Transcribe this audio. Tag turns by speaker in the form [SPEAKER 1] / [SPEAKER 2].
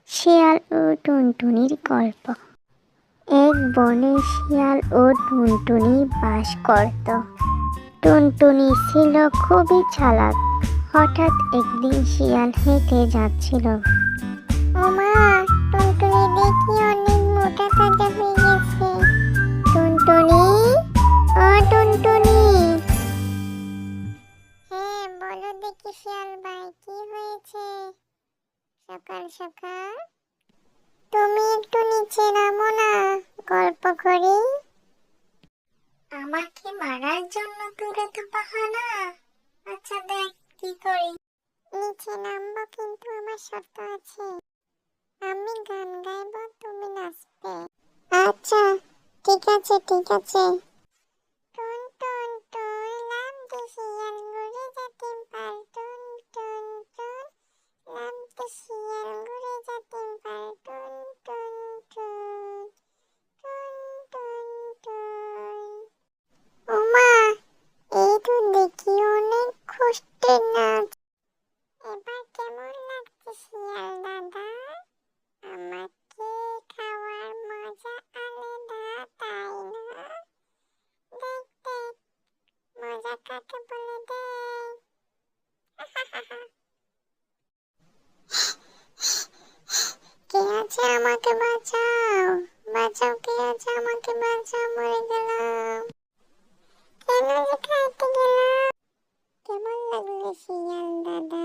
[SPEAKER 1] শিয়াল ও টুনটুনির গল্প। এক বনে শিয়াল ও টুনটুনি বাস করত। টুনটুনি ছিল খুবই চালাক। হঠাৎ একদিন শিয়াল হেঁটে যাচ্ছিল। ওমা, টুনটুনি দেখি অনেক মোটা তাজা হয়ে গেছে। টুনটুনি, ও টুনটুনি। হ্যাঁ বলো দেখি শিয়াল ভাই, কি হয়েছে সকাল সকাল? তুমি একটু নিচে নামো না, গল্প করি। আমাকে মারার জন্য তোরা তো বাহানা। আচ্ছা দেখ কি করি। নিচে নামবো কিন্তু আমার শর্ত আছে। আমি গান গাইবো, তুমি নাচবে। আচ্ছা ঠিক আছে ঠিক আছে। টুন টুন টুন নামতে শিয়াল ঘুরে যেতে পার। টুন টুন টুন নামতে শিয়াল ঘুরে যেতে পার। টুন টুন টুন টুন টুন টুন। ওমা, এই তো দেখি অনেক কষ্টের নাচ। এবার কেমন লাগছে শিয়াল দাদা? আমাকে খাওয়ার মজা আলাদা, তাই না? দেখ দেখ, মজা কাকে বলে দেখ। কে আছে আমাকে বাঁচাও, বাঁচাও, কে আছে আমাকে বাঁচাও, মরে গেলাম। কেন যে খাইতে গেলাম? কেমন লাগলো শিয়াল দাদা?